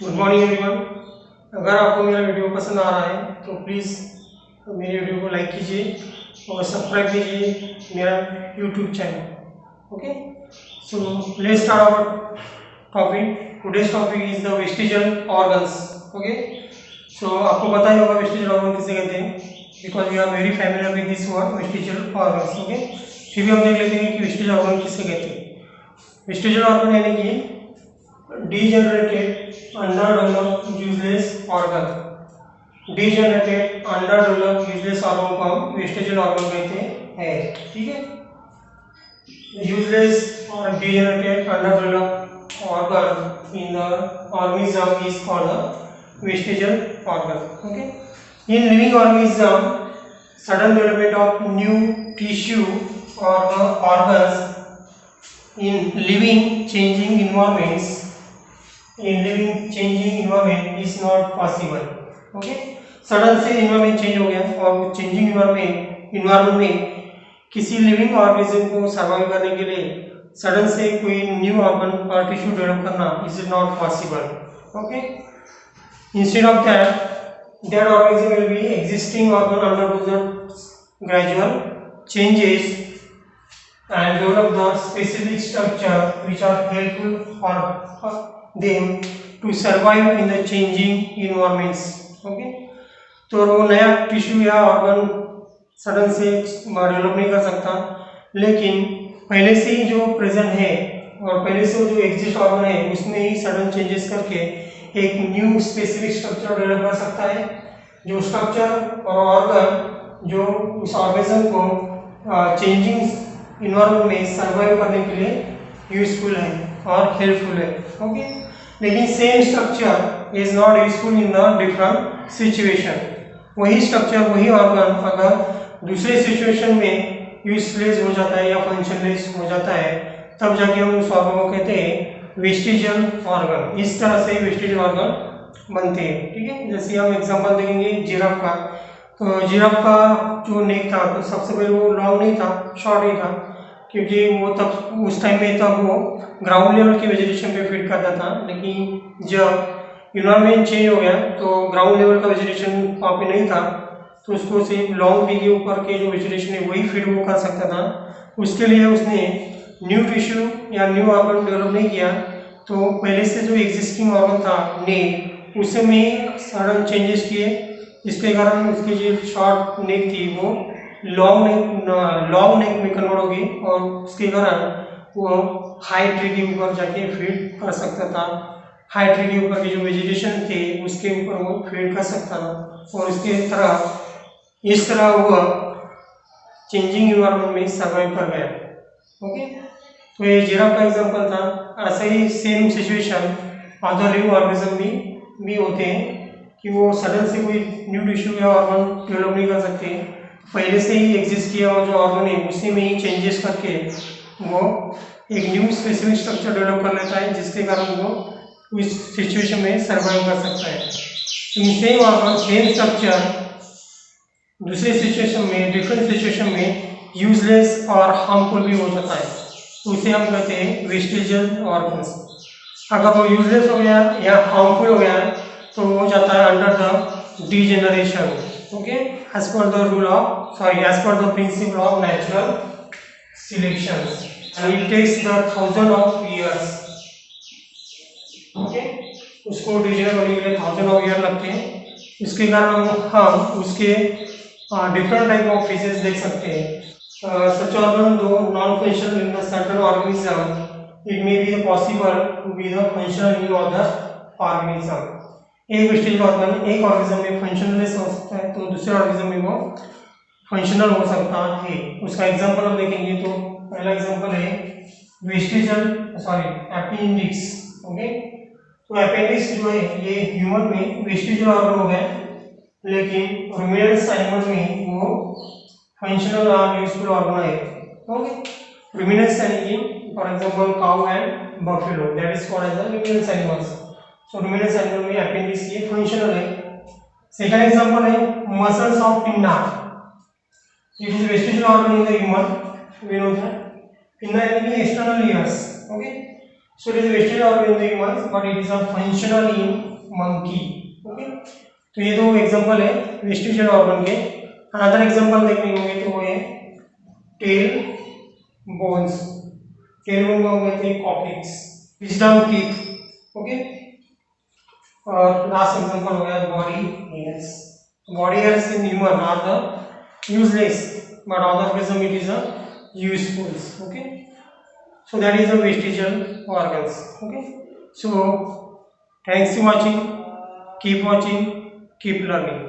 Good morning everyone. अगर आपको मेरा वीडियो पसंद आ रहा है तो प्लीज़ मेरे वीडियो को लाइक कीजिए और सब्सक्राइब कीजिए मेरा YouTube channel. Okay, so let's start our topic. Today's topic is the vestigial organs. Okay, so आपको पता ही होगा वेस्टिजियल ऑर्गन किसे कहते हैं, because we are very familiar with this word vestigial organs. Okay, फिर भी हम देख लेते हैं कि वेस्टिजियल ऑर्गन किसे कहते हैं। वेस्टिजियल ऑर्गन यानी कि degenerated underdeveloped useless organ। degenerated underdeveloped useless organ को हम वेस्टिजियल ऑर्गन कहते हैं। ठीक है, useless or degenerated underdeveloped organ in the organism is called the vestigial organ। okay, in living organism sudden development of new tissue or the organs in living changing environments is not possible। Okay, sudden से environment change हो गया और changing environment में किसी living organism को survive करने के लिए सडन से कोई न्यू ऑर्गन और टिश्यू डेवलप करना is not possible. Okay, instead of that organism will be existing organ undergoes the gradual changes and develop the specific structure which are helpful for them to survive in the changing environments। okay, तो वो नया tissue या organ sudden से develop नहीं कर सकता, लेकिन पहले से ही जो प्रेजेंट है और पहले से जो एग्जिस्ट ऑर्गन है उसमें ही सडन चेंजेस करके एक न्यू स्पेसिफिक स्ट्रक्चर डेवलप कर सकता है, जो स्ट्रक्चर और ऑर्गन जो उस ऑर्गेनिज्म को चेंजिंग इन्वायरमेंट में सर्वाइव करने के लिए यूजफुल है और हेल्पफुल है। ओके, लेकिन same structure is not useful in the different situation. वही स्ट्रक्चर वही ऑर्गन अगर दूसरे सिचुएशन में यूजलेस हो जाता है या फंक्शनलेस हो जाता है, तब जाके हम उस ऑर्गन को कहते हैं वेस्टिजियल ऑर्गन। इस तरह से वेस्टिजियल ऑर्गन बनते हैं। ठीक है, जैसे हम एग्जांपल देखेंगे जिराफ का, तो जिराफ का जो नेक था तो सबसे पहले वो लॉन्ग नहीं था, शॉर्ट ही था, क्योंकि वो तब उस टाइम में तब वो ग्राउंड लेवल की वेजिटेशन पे फीड करता था। लेकिन जब इन्वायरमेंट चेंज हो गया तो ग्राउंड लेवल का वेजिटेशन वहाँ पे नहीं था, तो उसको सिर्फ लॉन्ग ट्री के ऊपर के जो वेजिटेशन है वही फीड वो कर सकता था। उसके लिए उसने न्यू टिश्यू या न्यू ऑर्गन डेवलप नहीं किया, तो पहले से जो एग्जिस्टिंग ऑर्गन था नेक उसे में सडन चेंजेस किए, जिसके कारण उसकी जो शॉर्ट नेक थी वो लॉन्ग नेक में कन्वर्ट होगी और उसके कारण वो हाई ट्री के ऊपर जाके फीड कर सकता था। हाई ट्री के ऊपर की जो वेजिटेशन थे उसके ऊपर वो फीड कर सकता था और इस तरह वो चेंजिंग इन्वायरमेंट में सर्वाइव कर गया। ओके, तो ये जिराफ का एग्जांपल था। ऐसे ही same situation other living organism भी होते हैं कि वो सडन से कोई न्यू टिश्यू या ऑर्गन डेवलप नहीं कर सकते, पहले से ही एग्जिस्ट किया हुआ जो ऑर्गन है उसी में ही चेंजेस करके वो एक न्यू स्पेसिफिक स्ट्रक्चर डेवलप कर लेता है, जिसके कारण वो उस सिचुएशन में सर्वाइव कर सकता है। सेम ऑर्गन सेम स्ट्रक्चर दूसरे सिचुएशन में डिफरेंट सिचुएशन में यूजलेस और हार्मफुल भी हो जाता है, तो उसे हम कहते हैं वेस्टिजियल ऑर्गन्स। अगर वो यूजलेस हो गया या हार्मफुल हो गया तो वो हो जाता है under the degeneration. Okay, as per the principle of natural selection, and it takes the thousand of years। Okay, उसको डिजेनरेट होने के लिए 1000 of year लगते हैं। इसके कारण हम उसके डिफरेंट टाइप ऑफ फेजेस देख सकते हैं। Such organ do non functional in the certain organism, it may be possible to be the functional in other organism. एक वेस्टिजियल ऑर्गन एक ऑर्गेनिज्म में फंक्शनलेस हो सकता है तो दूसरे ऑर्गेनिज्म में वो फंक्शनल हो सकता है। उसका एग्जांपल हम देखेंगे, तो पहला एग्जांपल है अपेंडिक्स। ओके, तो अपेंडिक्स जो है ये ह्यूमन में वेस्टिजियल ऑर्गन हो गया, लेकिन रुमिनेंट्स एनिमल में वो फंक्शनल और यूजफुल ऑर्गन है। ओके, रुमिनेंट्स यानी कि for example cow and buffalo, that is called as the ruminants animals. So ruminants animal में अपेंडिक्स ये फंक्शनल है। सेकंड एग्जांपल है muscles of pinna, it is vestigial organ in the human, we know that. Pinna यानी कि external ears. Okay, So it is a vestige organ in the humans, but it is a functional in monkey. Okay. तो ये दो example है vestigial organ के. Another example देखने होंगे तो वो है टेल बोन्स. टेल बोन को हम कहते हैं कॉक्सिक्स. Wisdom teeth. ओके. और लास्ट एग्जांपल हो गया body hairs. Body hairs in human are the useless, but on the organism it is a useful. Okay. So that is the vestigial organs. Okay. So thanks for watching. Keep watching. Keep learning.